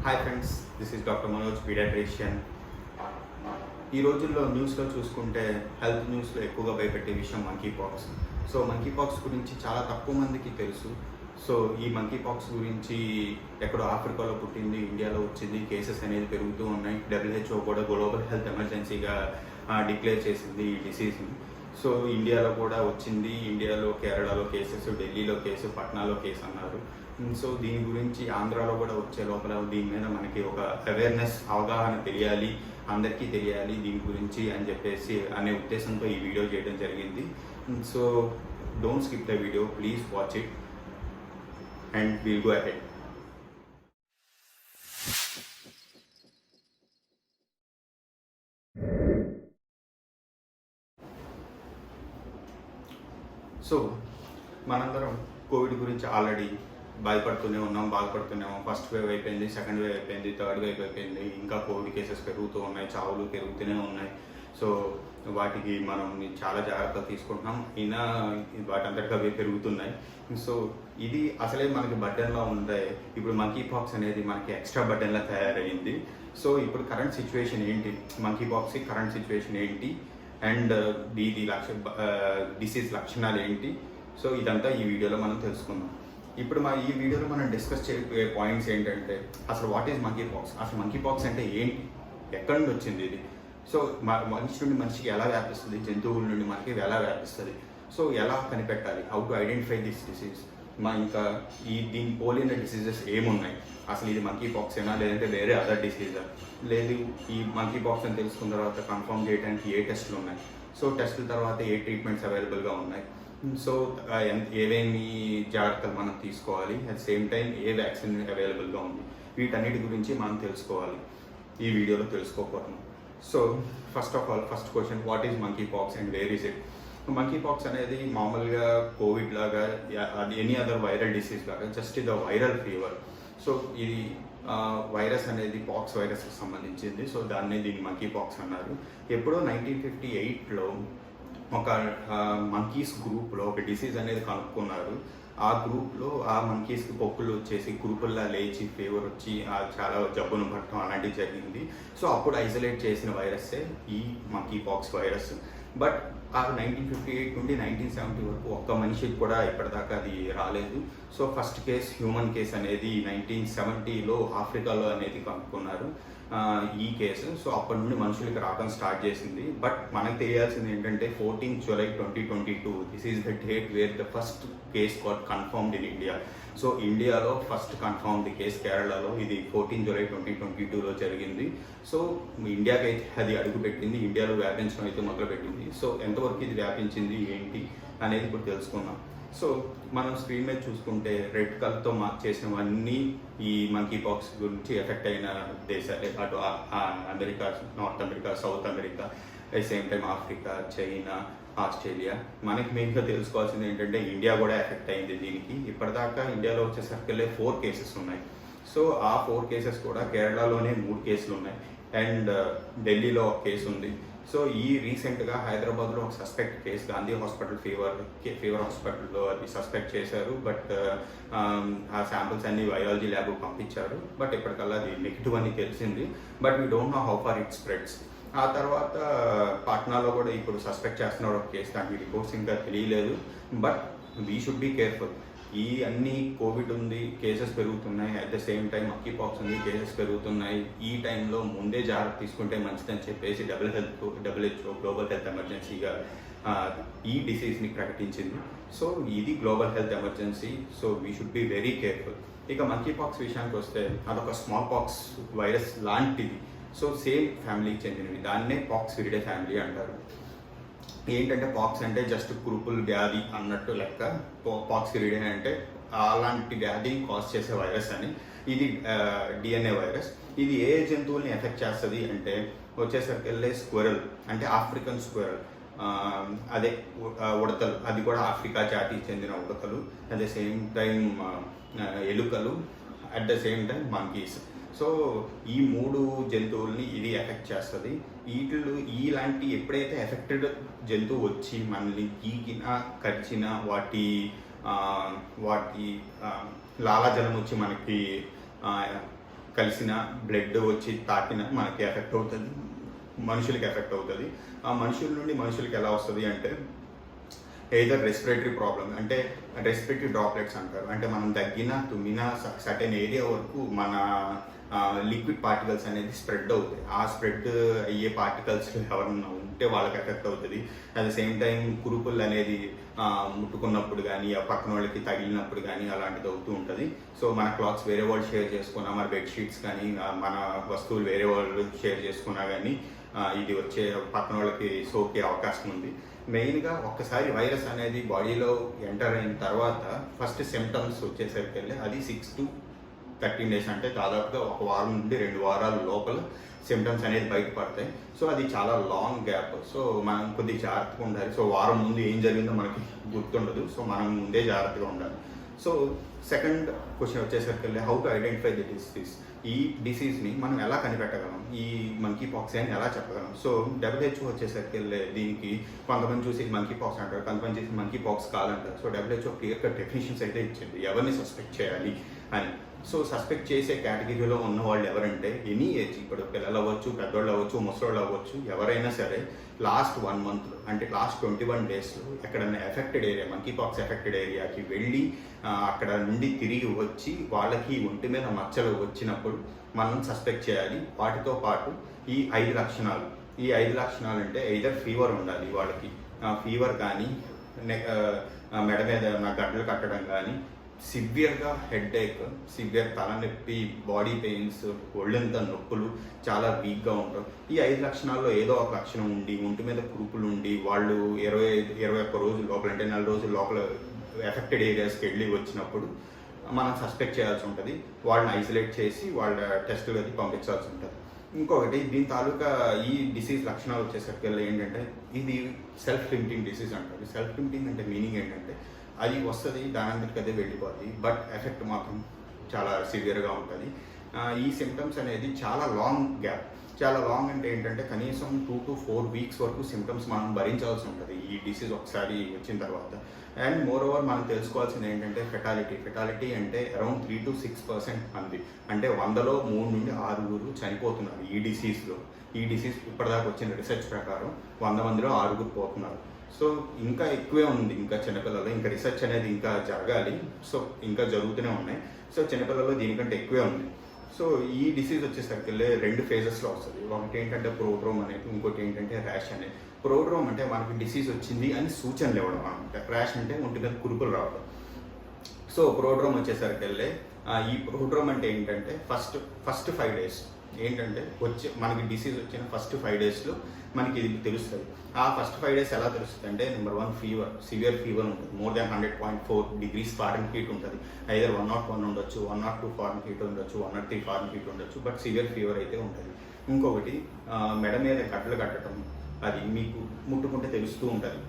Hi friends, this is doctor Manoj, pediatrician. ఈ రోజుల్లో న్యూస్లో చూసుకుంటే హెల్త్ న్యూస్లో ఎక్కువగా భయపెట్టే విషయం monkey pox. So monkey pox గురించి చాలా తక్కువ మందికి తెలుసు. సో ఈ మంకీ పాక్స్ గురించి ఎక్కడో ఆఫ్రికాలో పుట్టింది, ఇండియాలో వచ్చింది, కేసెస్ అనేది పెరుగుతూ ఉన్నాయి. WHO కూడా గ్లోబల్ హెల్త్ ఎమర్జెన్సీగా డిక్లేర్ చేసింది ఈ డిసీజ్ని. సో ఇండియాలో కూడా వచ్చింది, ఇండియాలో కేరళలో కేసెస్, ఢిల్లీలో కేసు, పట్నాలో కేసు అన్నారు. సో దీని గురించి ఆంధ్రాలో కూడా వచ్చే లోపల దీని మీద మనకి ఒక అవేర్నెస్, అవగాహన తెలియాలి, అందరికీ తెలియాలి దీని గురించి అని చెప్పేసి అనే ఉద్దేశంతో ఈ వీడియో చేయడం జరిగింది. So don't skip the video, please watch it and will go ahead. So మనందరం కోవిడ్ గురించి ఆల్రెడీ భయపడుతూనే ఉన్నాం, బాధపడుతూనే ఉన్నాం. ఫస్ట్ వేవ్ అయిపోయింది, సెకండ్ వేవ్ అయిపోయింది, థర్డ్ వేవ్ అయిపోయింది, ఇంకా కోవిడ్ కేసెస్ పెరుగుతూ ఉన్నాయి, చావులు పెరుగుతూనే ఉన్నాయి. సో వాటికి మనం చాలా జాగ్రత్తలు తీసుకుంటున్నాం, అయినా వాటంతటిగా అవి పెరుగుతున్నాయి. సో ఇది అసలే మనకి బర్డెన్లా ఉంది. ఇప్పుడు మంకీ పాక్స్ అనేది మనకి ఎక్స్ట్రా బర్డెన్లా తయారైంది. సో ఇప్పుడు కరెంట్ సిచ్యువేషన్ ఏంటి, మంకీ పాక్స్కి కరెంట్ సిచ్యువేషన్ ఏంటి అండ్ దీని డిసీజ్ లక్షణాలు ఏంటి, సో ఇదంతా ఈ వీడియోలో మనం తెలుసుకుందాం. ఇప్పుడు ఈ వీడియోలో మనం డిస్కస్ చేయే పాయింట్స్ ఏంటంటే, అసలు వాట్ ఈజ్ మంకీ పాక్స్, అసలు మంకీ పాక్స్ అంటే ఏంటి, ఎక్కడి నుండి వచ్చింది ఇది, సో మనిషి నుండి మనిషికి ఎలా వ్యాపిస్తుంది, జంతువుల నుండి మనకి ఎలా వ్యాపిస్తుంది, సో ఎలా కనిపెట్టాలి, how to identify this disease, ఇంకా దీని పోలిన డిసీజెస్ ఏమున్నాయి, అసలు ఇది మంకీ పాక్స్ ఏనా లేదంటే వేరే అదర్ డిసీజా, లేదు ఈ మంకీ పాక్స్ అని తెలుసుకున్న తర్వాత కన్ఫర్మ్ చేయడానికి ఏ టెస్టులు ఉన్నాయి, సో టెస్టుల తర్వాత ఏ ట్రీట్మెంట్స్ అవైలబుల్గా ఉన్నాయి, సో ఏవేమి జాగ్రత్తలు మనం తీసుకోవాలి, అట్ సేమ్ టైం ఏ వ్యాక్సిన్ అవైలబుల్గా ఉంది, వీటన్నిటి గురించి మనం తెలుసుకోవాలి, ఈ వీడియోలో తెలుసుకోకపోతున్నాం. So first of all, first question, what is monkeypox and where is it? Monkeypox అనేది మామూలుగా కోవిడ్ లాగా, అది ఎనీ అదర్ వైరల్ డిసీజ్ లాగా జస్ట్ ఇది వైరల్ ఫీవర్. సో ఇది వైరస్ అనేది పాక్స్ వైరస్కి సంబంధించింది. సో దీన్ని మంకీ పాక్స్ అన్నారు. ఎప్పుడో 1958లో ఒక మంకీస్ గ్రూప్లో ఒక డిసీజ్ అనేది కనుక్కున్నారు. ఆ గ్రూప్లో ఆ మంకీస్కి పొక్కులు వచ్చేసి గ్రూపుల్లా లేచి ఫీవర్ వచ్చి చాలా జబ్బును పట్టడం అలాంటివి జరిగింది. సో అప్పుడు ఐసోలేట్ చేసిన వైరస్సే ఈ మంకీ పాక్స్ వైరస్. బట్ ఆ 1958 నుండి 1970 వరకు ఒక్క మనిషికి కూడా ఇప్పటిదాకా అది రాలేదు. So first case, human case అనేది 1970లో ఆఫ్రికాలో అనేది కనుక్కున్నారు ఈ కేసు. సో అప్పటి నుండి మనుషులకి రావడం స్టార్ట్ చేసింది. బట్ మనకు తెలియాల్సింది ఏంటంటే 14 July 2022 this is the date wear the first case got confirmed in India. So ఇండియాలో ఫస్ట్ కన్ఫర్మ్డ్ కేస్ కేరళలో, ఇది 14 జూలై 2022లో జరిగింది. సో ఇండియాకి అయితే అది అడుగుపెట్టింది, ఇండియాలో వ్యాపించడం అయితే మొదలుపెట్టింది. సో ఎంతవరకు ఇది వ్యాపించింది ఏంటి అనేది ఇప్పుడు తెలుసుకుందాం. సో మనం స్క్రీన్ మీద చూసుకుంటే రెడ్ కలర్తో మార్క్ చేసినవన్నీ ఈ మంకీ పాక్స్ గురించి ఎఫెక్ట్ అయిన దేశాలే. అటు America, north America, south America, at same time Africa, China, Australia. మనకి మెయిన్గా తెలుసుకోవాల్సింది ఏంటంటే ఇండియా కూడా ఎఫెక్ట్ అయింది దీనికి. ఇప్పటిదాకా ఇండియాలో వచ్చే సర్కిల్లే 4 కేసెస్ ఉన్నాయి. సో ఆ 4 కేసెస్ కూడా కేరళలోనే 3 కేసులు ఉన్నాయి అండ్ ఢిల్లీలో ఒక కేసు ఉంది. సో ఈ రీసెంట్గా హైదరాబాద్లో ఒక suspect case, Gandhi hospital fever హాస్పిటల్లో అది సస్పెక్ట్ చేశారు. బట్ ఆ శాంపిల్స్ అన్ని వైరాలజీ ల్యాబ్కి పంపించారు. బట్ ఇప్పటికల్లా అది నెగిటివ్ అని తెలిసింది. But we don't know how far it spreads. ఆ తర్వాత పాట్నాలో కూడా ఇప్పుడు సస్పెక్ట్ చేస్తున్నారు ఒక కేసు, దానికి రిపోర్ట్స్ ఇంకా తెలియలేదు. But we should be careful. ఈ అన్ని కోవిడ్ ఉంది, కేసెస్ పెరుగుతున్నాయి, at the same time monkey pox ఉంది, కేసెస్ పెరుగుతున్నాయి. ఈ టైంలో ముందే జాగ్రత్త తీసుకుంటే మంచిదని చెప్పేసి WHO గ్లోబల్ హెల్త్ ఎమర్జెన్సీగా ఈ డిసీజ్ని ప్రకటించింది. సో ఇది global health emergency. So we should be very careful. ఇక మంకీ పాక్స్ విషయానికి వస్తే అదొక స్మాల్ పాక్స్ వైరస్ లాంటిది. సో సేమ్ ఫ్యామిలీకి చెందినవి, దాన్నే పాక్స్ విరిడే ఫ్యామిలీ అంటారు. ఏంటంటే పాక్స్ అంటే జస్ట్ కురుపుల్ వ్యాధి అన్నట్టు లెక్క, పాక్స్ విరిడే అంటే అలాంటి వ్యాధి కాజ్ చేసే వైరస్ అని. ఇది DNA వైరస్. ఇది ఏ జంతువుల్ని ఎఫెక్ట్ చేస్తుంది అంటే వచ్చేసరికి వెళ్ళే స్క్వెరల్, అంటే ఆఫ్రికన్ స్క్వెరల్, అదే ఉడతలు, అది కూడా ఆఫ్రికా జాతికి చెందిన ఉడతలు, అట్ ద సేమ్ టైం ఎలుకలు, at the same time monkeys. So ఈ 3 జంతువుల్ని ఇది ఎఫెక్ట్ చేస్తుంది. ఇలాంటి ఎప్పుడైతే ఎఫెక్టెడ్ జంతువు వచ్చి మనల్ని గీకినా, కరిచినా, వాటి లాలాజలం వచ్చి మనకి కలిసిన బ్లడ్ వచ్చి తాకిన మనకి ఎఫెక్ట్ అవుతుంది, మనుషులకి ఎఫెక్ట్ అవుతుంది. ఆ మనుషుల నుండి మనుషులకి ఎలా వస్తుంది అంటే ఎయిదర్ రెస్పిరేటరీ ప్రాబ్లమ్, అంటే రెస్పిరేటరీ డ్రాప్లెట్స్ అంటారు. అంటే మనం దగ్గిన తుమ్మిన సర్టెన్ ఏరియా వరకు మన లిక్విడ్ పార్టికల్స్ అనేది స్ప్రెడ్ అవుతాయి. ఆ స్ప్రెడ్ అయ్యే పార్టికల్స్ ఎవరన్నా ఉంటే వాళ్ళకి ఎఫెక్ట్ అవుతుంది. అట్ ద సేమ్ టైం కురుపులు అనేది ముట్టుకున్నప్పుడు కానీ ఆ పక్కన వాళ్ళకి తగిలినప్పుడు కానీ అలాంటిది అవుతూ ఉంటుంది. సో మన క్లాత్స్ వేరే వాళ్ళు షేర్ చేసుకున్నా, మన బెడ్షీట్స్ కానీ మన వస్తువులు వేరే వాళ్ళు షేర్ చేసుకున్నా కానీ ఇది వచ్చే పక్కన వాళ్ళకి సోకే అవకాశం ఉంది. మెయిన్గా ఒక్కసారి వైరస్ అనేది బాడీలో ఎంటర్ అయిన తర్వాత ఫస్ట్ సిమ్టమ్స్ వచ్చేసరికి అది 6 to 13 days, అంటే దాదాపుగా 1 వారం నుండి 2 వారాల లోపల సిమ్టమ్స్ అనేది బయటపడతాయి. సో అది చాలా లాంగ్ గ్యాప్. సో మనం కొద్దిగా జాగ్రత్తగా ఉండాలి. సో వారం ముందు ఏం జరిగిందో మనకి గుర్తుండదు. సో మనం ముందే జాగ్రత్తగా ఉండాలి. సో సెకండ్ క్వశ్చన్ వచ్చేసరికి how to identify the disease. ఈ డిసీజ్ని మనం ఎలా కనిపెట్టగలం, ఈ మంకీ పాక్స్ అని ఎలా చెప్పగలం. సో WHO వచ్చేసరికి దీనికి కొంతమంది చూసి మంకీ పాక్స్ అంటారు, కొంతమంది చూసి మంకీ పాక్స్ కాదంటారు. So WHO clear cut definitions అయితే ఇచ్చింది ఎవరిని సస్పెక్ట్ చేయాలి అని. సో సస్పెక్ట్ చేసే కేటగిరీలో ఉన్న వాళ్ళు ఎవరంటే ఎనీ ఏజ్, ఇప్పుడు పిల్లలు అవ్వచ్చు, పెద్దోళ్ళు అవ్వచ్చు, ముసలోళ్ళు అవ్వచ్చు, ఎవరైనా సరే లాస్ట్ 1 monthలో అంటే లాస్ట్ 21 daysలో ఎక్కడైనా affected area, monkey pox affected ఏరియాకి వెళ్ళి అక్కడ నుండి తిరిగి వచ్చి వాళ్ళకి ఒంటి మీద మచ్చలు వచ్చినప్పుడు మనం సస్పెక్ట్ చేయాలి. వాటితో పాటు ఈ 5 లక్షణాలు, ఈ 5 లక్షణాలు అంటే ఎయిదర్ ఫీవర్ ఉండాలి వాళ్ళకి, ఫీవర్ కానీ మెడ మీద గడ్డలు కట్టడం కానీ, సివియర్గా హెడేక్, సివియర్ తలనొప్పి, బాడీ పెయిన్స్, ఒళ్ళంతా నొప్పులు, చాలా వీక్గా ఉంటారు. ఈ 5 లక్షణాల్లో ఏదో ఒక లక్షణం ఉండి ఒంటి మీద కురుపులు ఉండి వాళ్ళు 21 రోజుల లోపల అంటే 4 రోజుల లోపల ఎఫెక్టెడ్ ఏరియాస్కి వెళ్ళి వచ్చినప్పుడు మనం సస్పెక్ట్ చేయాల్సి ఉంటుంది. వాళ్ళని ఐసోలేట్ చేసి వాళ్ళ టెస్టులు అది పంపించాల్సి ఉంటుంది. ఇంకొకటి దీని తాలూకా ఈ డిసీజ్ లక్షణాలు వచ్చేసరికి ఏంటంటే ఇది సెల్ఫ్ లిమిటింగ్ డిసీజ్ అంటారు. సెల్ఫ్ లిమిటింగ్ అంటే మీనింగ్ ఏంటంటే అది వస్తుంది, దానంతటికి అదే వెళ్ళిపోద్ది, బట్ ఎఫెక్ట్ మాత్రం చాలా సివియర్గా ఉంటుంది. ఈ సిమ్టమ్స్ అనేది చాలా లాంగ్ గ్యాప్. చాలా లాంగ్ అంటే ఏంటంటే కనీసం 2 to 4 weeks వరకు సిమ్టమ్స్ మనం భరించాల్సి ఉంటుంది ఈ డిసీజ్ ఒకసారి వచ్చిన తర్వాత. అండ్ మోర్ ఓవర్ మనం తెలుసుకోవాల్సింది ఏంటంటే ఫెటాలిటీ అంటే అరౌండ్ 3 to 6% అంది. అంటే 100లో 3 నుండి 6 చనిపోతున్నారు ఈ డిసీజ్లో. ఈ డిసీజ్ ఇప్పటిదాకా వచ్చిన రీసెర్చ్ ప్రకారం 100 మందిలో 6 పోతున్నారు. సో ఇంకా ఎక్కువే ఉంది, ఇంకా చిన్నపిల్లలు, ఇంకా రీసెర్చ్ అనేది ఇంకా జరగాలి. సో ఇంకా జరుగుతూనే ఉన్నాయి. సో చిన్నపిల్లలు దీనికంటే ఎక్కువే ఉంది. సో ఈ డిసీజ్ వచ్చేసరికి 2 phases వస్తుంది. ఒకటి ఏంటంటే ప్రోడ్రోమ్ అనేది, ఇంకోటి ఏంటంటే ర్యాష్ అనేది. ప్రోడ్రోమ్ అంటే మనకి డిసీజ్ వచ్చింది అని సూచనలు ఇవ్వడం అనమాట. ర్యాష్ అంటే ఒంటి మీద కురుపులు రావడం. సో ప్రోడ్రోమ్ వచ్చేసరికి ఈ ప్రోడ్రోమ్ అంటే ఏంటంటే ఫస్ట్ 5 days ఏంటంటే మనకి డిసీజ్ వచ్చిన ఫస్ట్ 5 daysలో మనకి ఇది తెలుస్తుంది. ఆ ఫస్ట్ 5 days ఎలా తెలుస్తుంది అంటే నెంబర్ 1 ఫీవర్, సివియర్ ఫీవర్ ఉంటుంది, more than 100.4 degrees Fahrenheit ఉంటుంది. ఐదర్ 101 ఉండొచ్చు, 102 Fahrenheit ఉండొచ్చు, 103 Fahrenheit ఉండొచ్చు, బట్ సివియర్ ఫీవర్ అయితే ఉంటుంది. ఇంకొకటి మెడ మీద గడ్డలు కట్టడం, అది మీకు ముట్టుకుంటే తెలుస్తూ ఉంటుంది,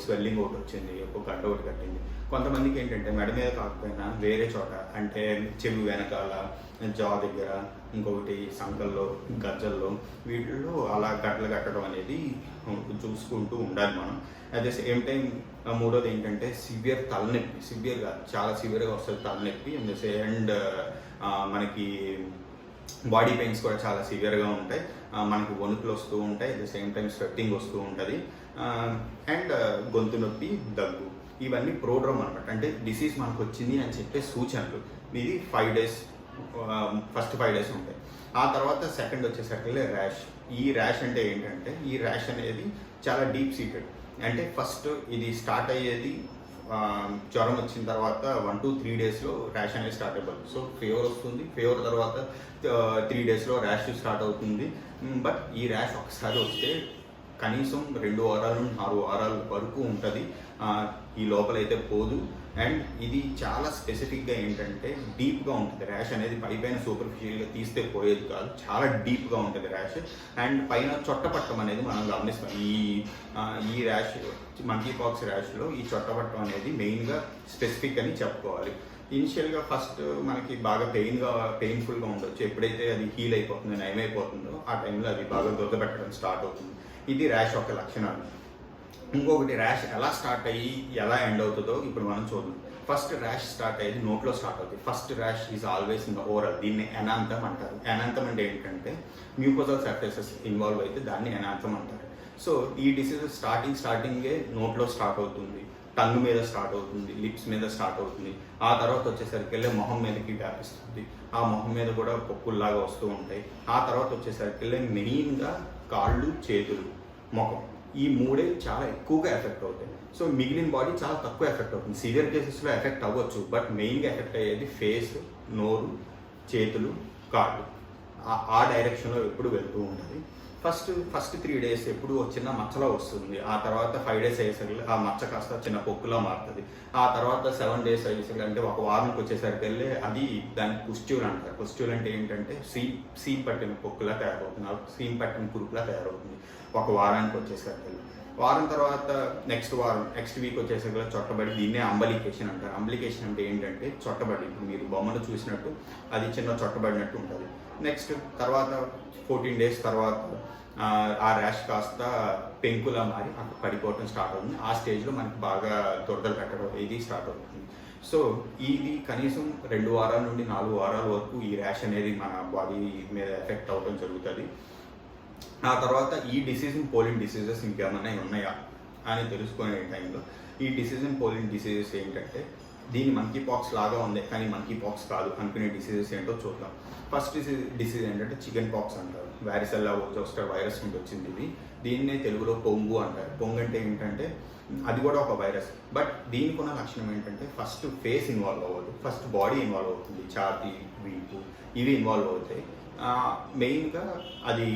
స్వెల్లింగ్ ఒకటి వచ్చింది, ఒక గడ్డ ఒకటి కట్టింది. కొంతమందికి ఏంటంటే మెడ మీద కాకపోయినా వేరే చోట అంటే చెవి వెనకాల, జా దగ్గర, ఇంకొకటి సంకల్లో, గజ్జల్లో, వీటిల్లో అలా గడ్డలు కట్టడం అనేది చూసుకుంటూ ఉండాలి మనం. అట్ ద సేమ్ టైం మూడోది ఏంటంటే సివియర్ తలనొప్పి, సివియర్గా చాలా సివియర్గా వస్తుంది తలనొప్పి. అండ్ మనకి బాడీ పెయిన్స్ కూడా చాలా సివియర్గా ఉంటాయి, మనకి వణుకులు వస్తూ ఉంటాయి, at the same time sweating వస్తూ ఉంటుంది, అండ్ గొంతు నొప్పి, దగ్గు. ఇవన్నీ ప్రోడ్రోమ్ అనమాట. అంటే డిసీజ్ మనకు వచ్చింది అని చెప్పే సూచనలు. ఇది 5 days, ఫస్ట్ 5 days ఉంటాయి. ఆ తర్వాత సెకండ్ వచ్చేసరికి ర్యాష్. ఈ ర్యాష్ అంటే ఏంటంటే ఈ ర్యాష్ అనేది చాలా డీప్ సీటెడ్. అంటే ఫస్ట్ ఇది స్టార్ట్ అయ్యేది జ్వరం వచ్చిన తర్వాత 1 to 3 daysలో ర్యాష్ అనేది స్టార్ట్ అయిపోతుంది. సో ఫీవర్ వస్తుంది, ఫీవర్ తర్వాత 3 daysలో ర్యాష్ స్టార్ట్ అవుతుంది. బట్ ఈ ర్యాష్ ఒకసారి వస్తే కనీసం 2 వారాల నుండి 6 వారాల వరకు ఉంటుంది. ఈ లోపలైతే పోదు. అండ్ ఇది చాలా స్పెసిఫిక్గా ఏంటంటే డీప్గా ఉంటుంది ర్యాష్ అనేది. పైపైన సూపర్ఫిషియల్గా తీస్తే పోయేది కాదు, చాలా డీప్గా ఉంటుంది ర్యాష్. అండ్ పైన చొట్టపట్టం అనేది మనం గమనిస్తాం. ఈ ర్యాష్, మంకీ పాక్స్ ర్యాష్లో ఈ చొట్టపట్టం అనేది మెయిన్గా స్పెసిఫిక్ అని చెప్పుకోవాలి. ఇనిషియల్గా ఫస్ట్ మనకి బాగా పెయిన్ఫుల్గా ఉండొచ్చు. ఎప్పుడైతే అది హీల్ అయిపోతుందో, నయమైపోతుందో ఆ టైంలో అది బాగా దొరకబెట్టడం స్టార్ట్ అవుతుంది. ఇది ర్యాష్ యొక్క లక్షణాలు. ఇంకొకటి ర్యాష్ ఎలా స్టార్ట్ అయ్యి ఎలా ఎండ్ అవుతుందో ఇప్పుడు మనం చూద్దాం. ఫస్ట్ ర్యాష్ స్టార్ట్ అయ్యేది నోట్లో స్టార్ట్ అవుతుంది. First rash is always in the oral. దీన్ని ఎనాంతం అంటారు. ఎనాంతం అంటే ఏంటంటే మ్యూకోజల్ సర్ఫేసెస్ ఇన్వాల్వ్ అయితే దాన్ని ఎనాంతం అంటారు. సో ఈ డిసీజ్ స్టార్టింగే నోట్లో స్టార్ట్ అవుతుంది, టంగ్ మీద స్టార్ట్ అవుతుంది, లిప్స్ మీద స్టార్ట్ అవుతుంది. ఆ తర్వాత వచ్చేసరికి వెళ్ళి మొహం మీదకి వ్యాపిస్తుంది. ఆ మొహం మీద కూడా పొక్కుల్లాగా వస్తూ ఉంటాయి. ఆ తర్వాత వచ్చేసరికి వెళ్ళి మెయిన్గా కాళ్ళు, చేతులు, ముఖం, ఈ మూడే చాలా ఎక్కువగా ఎఫెక్ట్ అవుతాయి. సో మిగిలిన బాడీ చాలా తక్కువ ఎఫెక్ట్ అవుతుంది. సివియర్ కేసెస్లో ఎఫెక్ట్ అవ్వచ్చు, బట్ మెయిన్గా ఎఫెక్ట్ అయ్యేది ఫేస్, నోరు, చేతులు, కాళ్ళు. ఆ డైరెక్షన్లో ఎప్పుడు వెళ్తూ ఉంటుంది. ఫస్ట్ 3 days ఎప్పుడు చిన్న మచ్చలా వస్తుంది. ఆ తర్వాత 5 days అయ్యేసరికి ఆ మచ్చ కాస్త చిన్న పొక్కులా మారుతుంది. ఆ తర్వాత 7 days అయ్యేసరికి అంటే ఒక వారంకి వచ్చేసరికి వెళ్ళి అది దాన్ని పుస్ట్యూల్ అంటారు. పుస్ట్యూల్ అంటే ఏంటంటే సీమ్ పట్టిన పొక్కులా తయారవుతుంది, సీమ్ పట్టిన కురుపులా తయారవుతుంది ఒక వారానికి వచ్చేసరికి వెళ్ళి. వారం తర్వాత నెక్స్ట్ వీక్ వచ్చేసరికి చొట్టబడి, దీన్నే అంబలికేషన్ అంటారు. అంబలికేషన్ అంటే ఏంటంటే చొట్టబడి, మీరు బొమ్మను చూసినట్టు అది చిన్న చొట్టబడినట్టు ఉంటుంది. నెక్స్ట్ తర్వాత 14 days తర్వాత ఆ ర్యాష్ కాస్త పెంకులా మారి అక్కడ పడిపోవటం స్టార్ట్ అవుతుంది. ఆ స్టేజ్లో మనకి బాగా దురదలు పెట్టడం ఇది స్టార్ట్ అవుతుంది. సో ఇది కనీసం 2 వారాల నుండి 4 వారాల వరకు ఈ ర్యాష్ అనేది మన బాడీ మీద ఎఫెక్ట్ అవ్వడం జరుగుతుంది. ఆ తర్వాత ఈ డిసీజ్ని పోలిన డిసీజెస్ ఇంకేమైనా ఉన్నాయా అని తెలుసుకునే టైంలో ఈ డిసీజ్ని పోలిన డిసీజెస్ ఏంటంటే, దీని మంకీ పాక్స్ లాగా ఉంది కానీ మంకీ పాక్స్ కాదు అనుకునే డిసీజెస్ ఏంటో చూద్దాం. ఫస్ట్ డిసీజ్ ఏంటంటే చికెన్ పాక్స్ అంటారు. వారిసెల్లా జోస్టర్ వైరస్ నుండి వచ్చింది ఇది. దీన్నే తెలుగులో పొంగు అంటారు. పొంగు అంటే ఏంటంటే అది కూడా ఒక వైరస్, బట్ దీనికి ఉన్న లక్షణం ఏంటంటే ఫస్ట్ ఫేస్ ఇన్వాల్వ్ అవ్వదు, ఫస్ట్ బాడీ ఇన్వాల్వ్ అవుతుంది. ఛాతీ, వీపు ఇవి ఇన్వాల్వ్ అవుతాయి. మెయిన్గా అది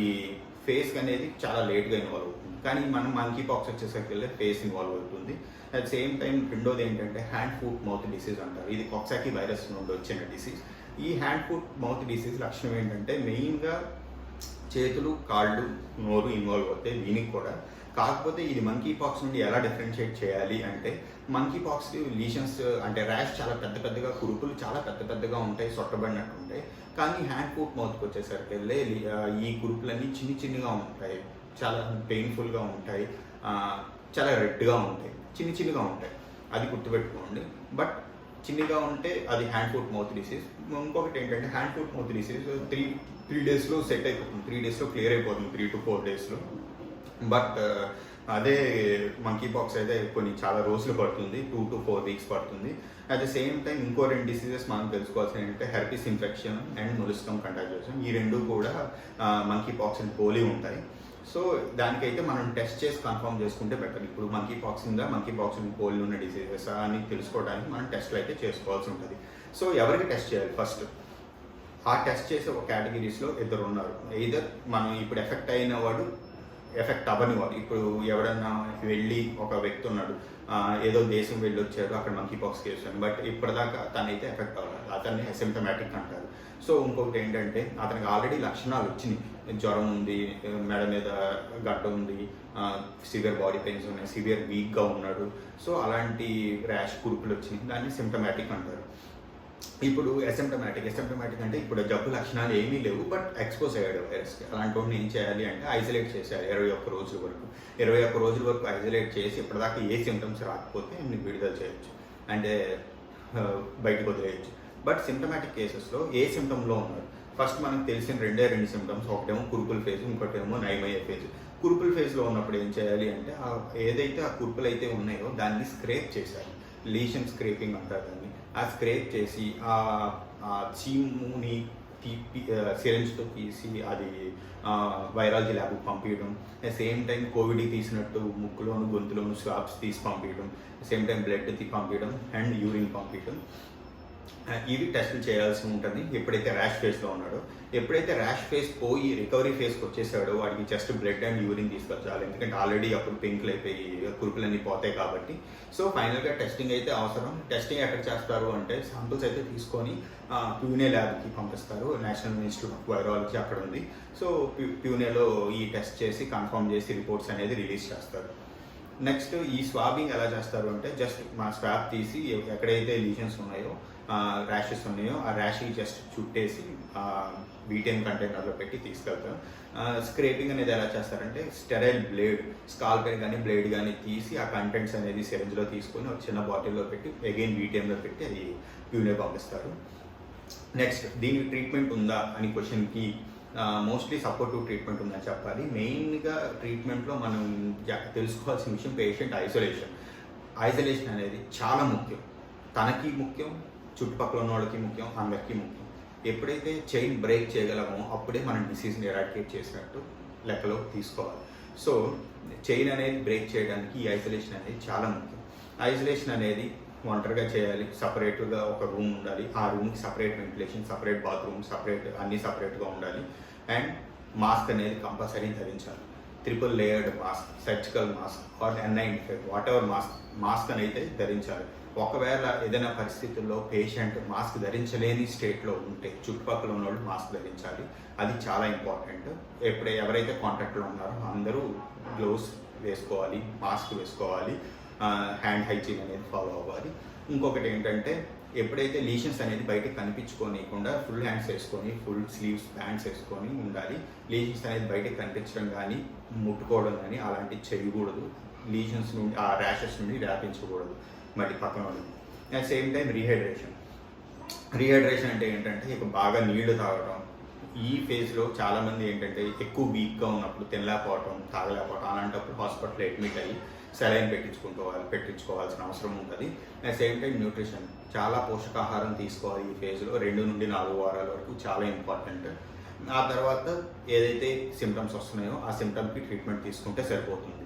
ఫేస్ అనేది చాలా లేట్గా ఇన్వాల్వ్ అవుతుంది. కానీ మనం మంకీ పాక్స్ వచ్చేసరికి వెళ్ళి ఫేస్ ఇన్వాల్వ్ అవుతుంది. అట్ సేమ్ టైం రెండోది ఏంటంటే హ్యాండ్ ఫుట్ మౌత్ డిసీజ్ అంటారు. ఇది కాక్సాకీ వైరస్ నుండి వచ్చిన డిసీజ్. ఈ హ్యాండ్ ఫుట్ మౌత్ డిసీజ్ లక్షణం ఏంటంటే మెయిన్గా చేతులు, కాళ్ళు, నోరు ఇన్వాల్వ్ అవుతాయి దీనికి కూడా. కాకపోతే ఇది మంకీ పాక్స్ నుండి ఎలా డిఫరెన్షియేట్ చేయాలి అంటే, మంకీ పాక్స్ లీషన్స్ అంటే ర్యాష్ చాలా పెద్దగా, కురుపులు చాలా పెద్దగా ఉంటాయి, సొట్టబడినట్టు ఉంటాయి. కానీ హ్యాండ్ ఫుట్ మౌత్కి వచ్చేసరికి వెళ్ళి ఈ కురుపులన్నీ చిన్నగా ఉంటాయి, చాలా పెయిన్ఫుల్గా ఉంటాయి, చాలా రెడ్గా ఉంటాయి, చిన్నగా ఉంటాయి. అది గుర్తుపెట్టుకోండి. బట్ చిన్నగా ఉంటే అది హ్యాండ్ ఫుట్ మౌత్ డిసీజ్. ఇంకొకటి ఏంటంటే హ్యాండ్ ఫుట్ మౌత్ డిసీజ్ 3 daysలో సెట్ అయిపోతుంది, 3 daysలో క్లియర్ అయిపోతుంది, 3 to 4 daysలో. బట్ అదే మంకీ పాక్స్ అయితే చాలా రోజులు పడుతుంది, 2 to 4 weeks పడుతుంది. అట్ ద సేమ్ టైం ఇంకో 2 డిసీజెస్ మనం తెలుసుకోవాల్సిన ఏంటంటే herpes infection and molluscum contagiosum. ఈ 2 కూడా మంకీ పాక్స్ని పోలి ఉంటాయి. సో దానికైతే మనం టెస్ట్ చేసి కన్ఫర్మ్ చేసుకుంటే బెటర్. ఇప్పుడు మంకీ పాక్స్ని పోలి ఉన్న డిసీజెస్ అని తెలుసుకోవడానికి మనం టెస్ట్లు అయితే చేసుకోవాల్సి ఉంటుంది. సో ఎవరికి టెస్ట్ చేయాలి? ఫస్ట్ ఆ టెస్ట్ చేసే ఒక కేటగిరీస్లో 2 ఉన్నారు. ఎయిదర్ మనం ఇప్పుడు ఎఫెక్ట్ అయిన వాడు, ఎఫెక్ట్ అవ్వని వాడు. ఇప్పుడు ఎవడన్నా వెళ్ళి ఒక వ్యక్తి ఉన్నాడు, ఏదో దేశం వెళ్ళి వచ్చారు, అక్కడ మంకీ పాక్స్ కేసు అని, బట్ ఇప్పటిదాకా తనైతే ఎఫెక్ట్ అవ్వాలి, అతన్ని అసిమ్టమాటిక్ అంటారు. సో ఇంకొకటి ఏంటంటే అతనికి ఆల్రెడీ లక్షణాలు వచ్చినాయి, జ్వరం ఉంది, మెడ మీద గడ్డ ఉంది, సివియర్ బాడీ పెయిన్స్ ఉన్నాయి, సివియర్ వీక్గా ఉన్నాడు. సో అలాంటి ర్యాష్, కురుపులు వచ్చినాయి, దాన్ని సిమ్టమాటిక్ అంటారు. ఇప్పుడు అసిమ్టమాటిక్ అంటే ఇప్పుడు జబ్బు లక్షణాలు ఏమీ లేవు, బట్ ఎక్స్పోజ్ అయ్యాడు వైరస్కి. అలాంటి వాడిని ఏం చేయాలి అంటే ఐసోలేట్ చేసేయాలి 21 రోజుల వరకు. 21 రోజుల వరకు ఐసోలేట్ చేసి ఇప్పటిదాకా ఏ సిమ్టమ్స్ రాకపోతే విడుదల చేయొచ్చు, అంటే బయటకు వదిలేయచ్చు. బట్ సిమ్టమాటిక్ కేసెస్లో ఏ సిమ్టమ్లో ఉన్నారు? ఫస్ట్ మనకు తెలిసిన 2 సిమ్టమ్స్. ఒకటేమో కురుపుల ఫేజ్, ఇంకోటేమో నయమయ్యే ఫేజ్. కురుపుల ఫేజ్లో ఉన్నప్పుడు ఏం చేయాలి అంటే ఏదైతే ఆ కురుపులు అయితే ఉన్నాయో దాన్ని స్క్రేప్ చేశారు, లీషన్ స్క్రేపింగ్ అంటారు దాన్ని. ఆ స్క్రేప్ చేసి ఆ చీముని సిరెంజ్తో తీసి అది వైరాలజీ ల్యాబ్కి పంపించడం. సేమ్ టైం కోవిడ్ తీసినట్టు ముక్కులోను, గొంతులోను స్వాబ్స్ తీసి పంపించడం, సేమ్ టైం బ్లడ్ పంపించడం అండ్ యూరిన్ పంపించడం. ఇవి టెస్టులు చేయాల్సి ఉంటుంది ఎప్పుడైతే ర్యాష్ ఫేజ్లో ఉన్నాడో. ఎప్పుడైతే ర్యాష్ ఫేజ్ పోయి రికవరీ ఫేజ్కి వచ్చేసాడో వాడికి జస్ట్ బ్లడ్ అండ్ యూరిన్ తీసుకొచ్చాలి, ఎందుకంటే ఆల్రెడీ అప్పుడు పెంకులు అయిపోయి కురుపులన్నీ పోతాయి కాబట్టి. సో ఫైనల్గా టెస్టింగ్ అయితే అవసరం. టెస్టింగ్ ఎక్కడ చేస్తారు అంటే శాంపుల్స్ అయితే తీసుకొని ప్యూనే ల్యాబ్కి పంపిస్తారు, నేషనల్ ఇన్స్టిట్యూట్ ఆఫ్ వైరాలజీ అక్కడ ఉంది. సో ప్యూనేలో ఈ టెస్ట్ చేసి కన్ఫర్మ్ చేసి రిపోర్ట్స్ అనేది రిలీజ్ చేస్తారు. నెక్స్ట్ ఈ స్వాబింగ్ ఎలా చేస్తారు అంటే జస్ట్ మా స్వాబ్ తీసి ఎక్కడైతే లీషన్స్ ఉన్నాయో ర్యాషెస్ ఉన్నాయో ఆ ర్యాష్కి జస్ట్ చుట్టేసి వీటెన్ కంటైనర్లో పెట్టి తీసుకెళ్తాం. స్క్రేపింగ్ అనేది ఎలా చేస్తారంటే స్టెరైల్ బ్లేడ్, స్కాల్ పెన్ కానీ బ్లేడ్ కానీ తీసి ఆ కంటెంట్స్ అనేది సిరంజ్లో తీసుకొని ఒక చిన్న బాటిల్లో పెట్టి అగైన్ వీటెన్లో పెట్టి అది ప్యూనే పంపిస్తారు. నెక్స్ట్, దీనికి ట్రీట్మెంట్ ఉందా అని క్వశ్చన్కి మోస్ట్లీ సపోర్టివ్ ట్రీట్మెంట్ ఉందని చెప్పాలి. మెయిన్గా ట్రీట్మెంట్లో మనం తెలుసుకోవాల్సిన విషయం పేషెంట్ ఐసోలేషన్ అనేది చాలా ముఖ్యం. తనకి ముఖ్యం, చుట్టుపక్కల ఉన్న వాళ్ళకి ముఖ్యం, అందరికీ ముఖ్యం. ఎప్పుడైతే చైన్ బ్రేక్ చేయగలమో అప్పుడే మనం డిసీజ్ని ఎరాడికేట్ చేసినట్టు లెక్కలో తీసుకోవాలి. సో చైన్ అనేది బ్రేక్ చేయడానికి ఈ ఐసోలేషన్ అనేది చాలా ముఖ్యం. ఐసోలేషన్ అనేది ఒంటరిగా చేయాలి, సపరేట్గా ఒక రూమ్ ఉండాలి, ఆ రూమ్కి separate ventilation, separate bathroom, separate అన్నీ సపరేట్గా ఉండాలి. అండ్ మాస్క్ అనేది కంపల్సరీ ధరించాలి. 3 layered mask, surgical mask or N95 whatever mask అనేది ధరించాలి. ఒకవేళ ఏదైనా పరిస్థితుల్లో పేషెంట్ మాస్క్ ధరించలేని స్టేట్లో ఉంటే చుట్టుపక్కల ఉన్న వాళ్ళు మాస్క్ ధరించాలి. అది చాలా ఇంపార్టెంట్. ఎవరైతే కాంటాక్ట్లో ఉన్నారో అందరూ గ్లోవ్స్ వేసుకోవాలి, మాస్క్ వేసుకోవాలి, హ్యాండ్ హైజీన్ అనేది ఫాలో అవ్వాలి. ఇంకొకటి ఏంటంటే ఎప్పుడైతే లీషన్స్ అనేది బయటకు కనిపించుకోనికుండా ఫుల్ హ్యాండ్స్ వేసుకొని, ఫుల్ స్లీవ్స్ ప్యాంట్స్ వేసుకొని ఉండాలి. లీషన్స్ అనేది బయటకు కనిపించడం కానీ, ముట్టుకోవడం కానీ అలాంటివి చేయకూడదు. లీషన్స్ నుండి, ఆ ర్యాషెస్ నుండి వ్యాపించకూడదు మళ్ళీ పక్కన వాళ్ళకి. అట్ సేమ్ టైం రీహైడ్రేషన్ అంటే ఏంటంటే ఇక బాగా నీళ్లు తాగడం. ఈ ఫేజ్లో చాలామంది ఏంటంటే ఎక్కువ వీక్గా ఉన్నప్పుడు తినలేకపోవటం, తాగలేకపోవటం, అలాంటప్పుడు హాస్పిటల్ అడ్మిట్ అయ్యి సెలైన్ పెట్టించుకోవాల్సిన అవసరం ఉంటుంది. అట్ సేమ్ టైం న్యూట్రిషన్, చాలా పోషకాహారం తీసుకోవాలి ఈ ఫేజ్లో. 2 నుండి 4 వారాల వరకు చాలా ఇంపార్టెంట్. ఆ తర్వాత ఏదైతే సిమ్టమ్స్ వస్తున్నాయో ఆ సిమ్టమ్కి ట్రీట్మెంట్ తీసుకుంటే సరిపోతుంది.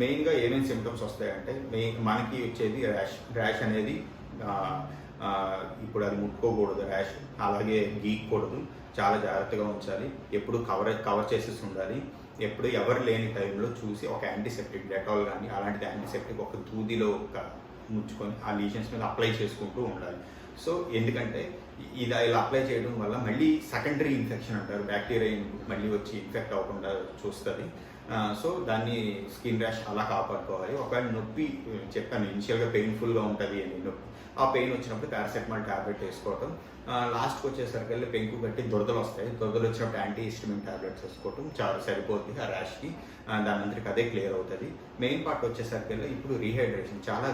మెయిన్గా ఏమేమి సిమ్టమ్స్ వస్తాయంటే మనకి వచ్చేది ర్యాష్ అనేది ఇప్పుడు అది ముట్టుకోకూడదు, ర్యాష్ అలాగే గీక్కూడదు, చాలా జాగ్రత్తగా ఉంచాలి. ఎప్పుడు కవర్ చేసేసి ఉండాలి. ఎప్పుడు ఎవరు లేని టైంలో చూసి ఒక యాంటీసెప్టిక్, డెటాల్ కానీ అలాంటిది యాంటీసెప్టిక్ ఒక దూదిలో ముచ్చుకొని ఆ లీషన్స్ మీద అప్లై చేసుకుంటూ ఉండాలి. సో ఎందుకంటే ఇలా అప్లై చేయడం వల్ల మళ్ళీ సెకండరీ ఇన్ఫెక్షన్ అంటారు, బ్యాక్టీరియా మళ్ళీ వచ్చి ఇన్ఫెక్ట్ అవ్వకుండా చూస్తుంది. సో దాన్ని స్కిన్ ర్యాష్ అలా కాపాడుకోవాలి. ఒకవేళ నొప్పి చెప్పాను ఇనిషియల్గా పెయిన్ఫుల్గా ఉంటుంది అని, నొప్పి ఆ పెయిన్ వచ్చినప్పుడు పారాసెటమాల్ ట్యాబ్లెట్ వేసుకోవటం. లాస్ట్కి వచ్చేసరికి పెంకు కట్టి దురదలు వస్తాయి, దురదలు వచ్చినప్పుడు యాంటీ హిస్టమిన్ ట్యాబ్లెట్స్ వేసుకోవటం చాలా సరిపోతుంది ఆ ర్యాష్కి. దాని అందరికి అదే క్లియర్ అవుతుంది. మెయిన్ పార్ట్ వచ్చేసరికి ఇప్పుడు రీహైడ్రేషన్. చాలా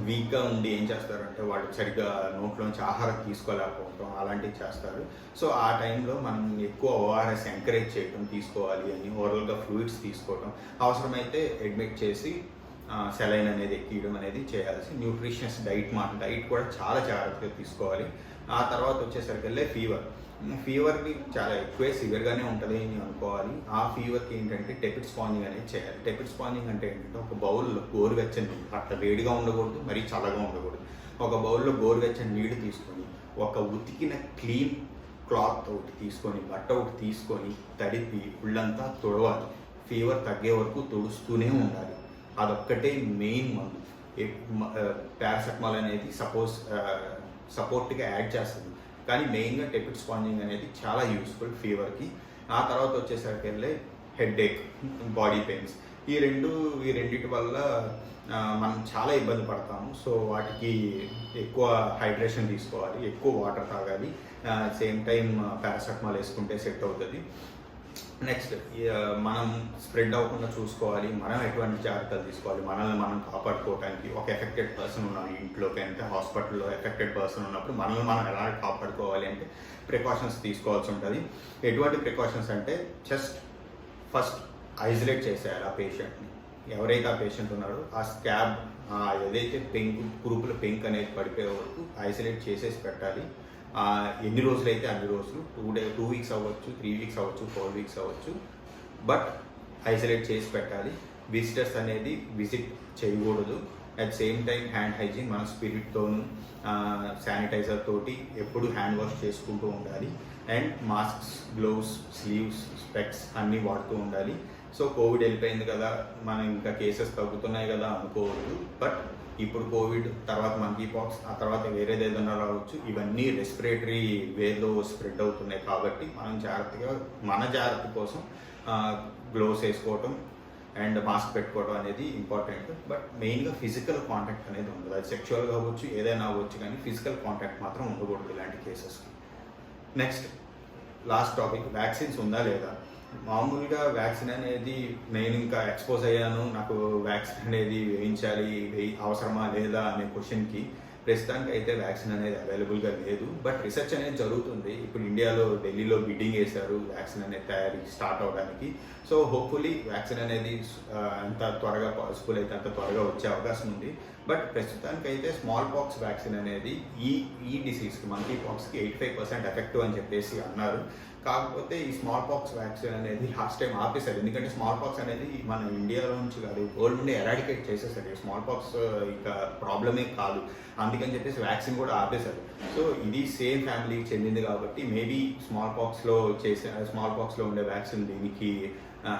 వీక్గా ఉండి ఏం చేస్తారంటే వాళ్ళు సరిగ్గా నోట్లోంచి ఆహారం తీసుకోలేకపోవడం అలాంటివి చేస్తారు. సో ఆ టైంలో మనం ఎక్కువ ORS ఎంకరేజ్ చేయడం, తీసుకోవాలి అని, ఓరల్గా ఫ్లూయిడ్స్ తీసుకోవడం, అవసరమైతే అడ్మిట్ చేసి సెలైన్ అనేది ఎక్కియడం అనేది చేయాల్సి. న్యూట్రిషియస్ డైట్ కూడా చాలా జాగ్రత్తగా తీసుకోవాలి. ఆ తర్వాత వచ్చేసరికి ఫీవర్కి చాలా ఎక్కువే సివియర్గానే ఉంటుంది అని అనుకోవాలి. ఆ ఫీవర్కి ఏంటంటే టెపిడ్ స్పాంజింగ్ అనేది చేయాలి. టెపిడ్ స్పాంజింగ్ అంటే ఏంటంటే ఒక బౌల్లో గోరువెచ్చని నీళ్ళు, అట్లా వేడిగా ఉండకూడదు, మరీ చల్లగా ఉండకూడదు. ఒక బౌల్లో గోరువెచ్చని నీళ్ళు తీసుకొని ఒక ఉతికిన క్లీన్ క్లాత్ ఒకటి తీసుకొని, బట్ట ఒకటి తీసుకొని తడిపి ఒళ్ళంతా తుడవాలి. ఫీవర్ తగ్గే వరకు తుడుస్తూనే ఉండాలి. అదొక్కటే మెయిన్ మందు. పారాసెటమాల్ అనేది సపోర్ట్గా యాడ్ చేస్తుంది, కానీ మెయిన్గా టెపిడ్ స్పాంజింగ్ అనేది చాలా యూస్ఫుల్ ఫీవర్కి. ఆ తర్వాత వచ్చేసరికి హెడ్ఏక్, బాడీ పెయిన్స్, ఈ రెండింటి వల్ల మనం చాలా ఇబ్బంది పడతాము. సో వాటికి ఎక్కువ హైడ్రేషన్ తీసుకోవాలి, ఎక్కువ వాటర్ తాగాలి, సేమ్ టైం పారాసెటమాల్ వేసుకుంటే సెట్ అవుతుంది. నెక్స్ట్, మనం స్ప్రెడ్ అవ్వకుండా చూసుకోవాలి. మనం ఎటువంటి జాగ్రత్తలు తీసుకోవాలి మనల్ని మనం కాపాడుకోవడానికి. ఒక ఎఫెక్టెడ్ పర్సన్ ఉన్నాడు ఇంట్లోకి అంటే హాస్పిటల్లో ఎఫెక్టెడ్ పర్సన్ ఉన్నప్పుడు మనల్ని మనం ఎలా కాపాడుకోవాలి అంటే ప్రికాషన్స్ తీసుకోవాల్సి ఉంటుంది. ఎటువంటి ప్రికాషన్స్ అంటే ఫస్ట్ ఐసోలేట్ చేసేయాలి ఆ పేషెంట్ని. ఎవరైతే ఆ పేషెంట్ ఉన్నాడో ఆ స్కాబ్, ఏదైతే కురుపుల పెంక్ అనేది పడిపోయే వరకు ఐసోలేట్ చేసేసి పెట్టాలి. ఎన్ని రోజులు అయితే అన్ని రోజులు, 2 వీక్స్ అవ్వచ్చు, 3 వీక్స్ అవ్వచ్చు, 4 వీక్స్ అవ్వచ్చు, బట్ ఐసోలేట్ చేసి పెట్టాలి. విజిటర్స్ అనేది విజిట్ చేయకూడదు. At same time hand hygiene, మన స్పిరిట్తోను శానిటైజర్ తోటి ఎప్పుడు హ్యాండ్ వాష్ చేసుకుంటూ ఉండాలి. And masks, gloves, sleeves, specs అన్నీ వాడుతూ ఉండాలి. సో కోవిడ్ వెళ్ళిపోయింది కదా, మనం ఇంకా కేసెస్ తగ్గుతున్నాయి కదా అనుకోవద్దు. బట్ ఇప్పుడు కోవిడ్ తర్వాత మంకీ పాక్స్, ఆ తర్వాత వేరేది ఏదైనా రావచ్చు. ఇవన్నీ రెస్పిరేటరీ వేలో స్ప్రెడ్ అవుతున్నాయి కాబట్టి మనం జాగ్రత్తగా మన జాగ్రత్త కోసం గ్లోవ్స్ వేసుకోవటం, అండ్ మాస్క్ పెట్టుకోవడం అనేది ఇంపార్టెంట్. బట్ మెయిన్గా ఫిజికల్ కాంటాక్ట్ అనేది ఉండదు. అది సెక్షువల్గా అవ్వచ్చు, ఏదైనా అవ్వచ్చు, కానీ ఫిజికల్ కాంటాక్ట్ మాత్రం ఉండకూడదు ఇలాంటి కేసెస్కి. నెక్స్ట్ లాస్ట్ టాపిక్, వ్యాక్సిన్స్ ఉందా లేదా. మామూలుగా వ్యాక్సిన్ అనేది నేను ఇంకా ఎక్స్పోజ్ అయ్యాను, నాకు వ్యాక్సిన్ అనేది వేయించాలి, అవసరమా లేదా అనే క్వశ్చన్కి ప్రస్తుతానికి అయితే వ్యాక్సిన్ అనేది అవైలబుల్గా లేదు. బట్ రీసెర్చ్ అనేది జరుగుతుంది. ఇప్పుడు ఇండియాలో ఢిల్లీలో బిడ్డింగ్ వేశారు వ్యాక్సిన్ అనేది తయారీ స్టార్ట్ అవడానికి. సో హోప్ఫుల్లీ వ్యాక్సిన్ అనేది ఎంత త్వరగా పాసిబుల్ అయితే అంత త్వరగా వచ్చే అవకాశం ఉంది. బట్ ప్రస్తుతానికి అయితే స్మాల్ పాక్స్ వ్యాక్సిన్ అనేది ఈ డిసీజ్కి, మంకీ పాక్స్కి 85% ఎఫెక్టివ్ అని చెప్పేసి అన్నారు. కాకపోతే ఈ స్మాల్ పాక్స్ వ్యాక్సిన్ అనేది లాస్ట్ టైం ఆపేశారు. ఎందుకంటే స్మాల్ పాక్స్ అనేది మన ఇండియాలో నుంచి కాదు, వరల్డ్ నుండి ఎరాడికేట్ చేసేసారు. స్మాల్ పాక్స్ ఇక ప్రాబ్లమే కాదు, అందుకని చెప్పేసి వ్యాక్సిన్ కూడా ఆపేశారు. సో ఇది సేమ్ ఫ్యామిలీకి చెందింది కాబట్టి మేబీ స్మాల్ పాక్స్లో ఉండే వ్యాక్సిన్ దీనికి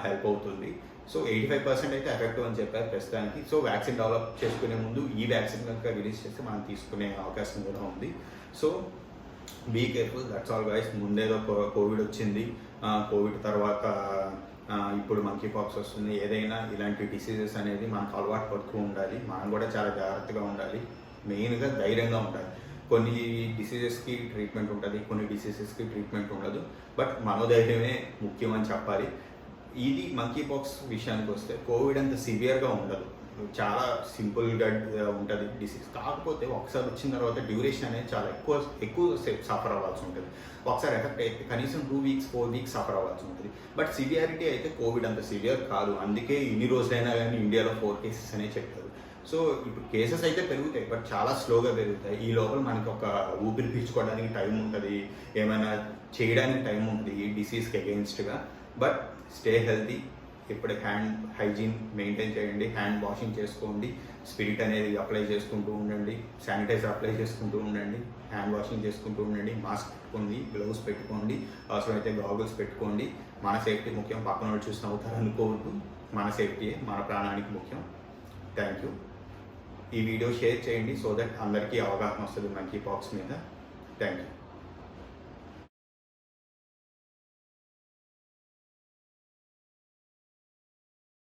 హెల్ప్ అవుతుంది. సో 85% అయితే ఎఫెక్టివ్ అని చెప్పారు ప్రస్తుతానికి. సో వ్యాక్సిన్ డెవలప్ చేసుకునే ముందు ఈ వ్యాక్సిన్ కనుక రిలీజ్ చేస్తే మనం తీసుకునే అవకాశం కూడా ఉంది. So be careful, that's all guys. ముందేదో కోవిడ్ వచ్చింది, కోవిడ్ తర్వాత ఇప్పుడు మంకీ పాక్స్ వస్తుంది. ఏదైనా ఇలాంటి డిసీజెస్ అనేది మనకు అలవాటు పడుతూ ఉండాలి. మనం కూడా చాలా జాగ్రత్తగా ఉండాలి, మెయిన్గా ధైర్యంగా ఉండాలి. కొన్ని డిసీజెస్కి ట్రీట్మెంట్ ఉంటుంది, కొన్ని డిసీజెస్కి ట్రీట్మెంట్ ఉండదు. బట్ మనోధైర్యమే ముఖ్యం అని చెప్పాలి. ఇది మంకీ పాక్స్ విషయానికి వస్తే కోవిడ్ అంత సివియర్గా ఉండదు, చాలా సింపుల్గా ఉంటుంది డిసీజ్. కాకపోతే ఒకసారి వచ్చిన తర్వాత డ్యూరేషన్ అనేది చాలా ఎక్కువ సేపు సఫర్ అవ్వాల్సి ఉంటుంది. ఒకసారి ఎఫెక్ట్ అయితే కనీసం 2 వీక్స్ 4 వీక్స్ సఫర్ అవ్వాల్సి ఉంటుంది. బట్ సివియారిటీ అయితే కోవిడ్ అంత సివియర్ కాదు. అందుకే ఇన్ని రోజులైనా కానీ ఇండియాలో 4 కేసెస్ అనే చెప్పారు. సో ఇప్పుడు కేసెస్ అయితే పెరుగుతాయి, బట్ చాలా స్లోగా పెరుగుతాయి. ఈ లోపల మనకి ఒక ఊపిరి పీల్చుకోవడానికి టైం ఉంటుంది, ఏమైనా చేయడానికి టైం ఉంటుంది ఈ డిసీజ్కి అగెయిన్స్ట్గా. బట్ స్టే హెల్తీ, ఇప్పుడు హ్యాండ్ హైజీన్ మెయింటైన్ చేయండి, హ్యాండ్ వాషింగ్ చేసుకోండి, స్పిరిట్ అనేది అప్లై చేసుకుంటూ ఉండండి, శానిటైజర్ అప్లై చేసుకుంటూ ఉండండి, హ్యాండ్ వాషింగ్ చేసుకుంటూ ఉండండి, మాస్క్ పెట్టుకోండి, గ్లౌస్ పెట్టుకోండి, అవసరమైతే గాగుల్స్ పెట్టుకోండి. మన సేఫ్టీ ముఖ్యం, పక్కన వాళ్ళు చూసి నవ్వుతారు అనుకోవద్దు. మన సేఫ్టీయే మన ప్రాణానికి ముఖ్యం. Thank you. ఈ వీడియో షేర్ చేయండి సో దట్ అందరికీ అవగాహన వస్తుంది మంకీ పాక్స్ మీద. Thank you.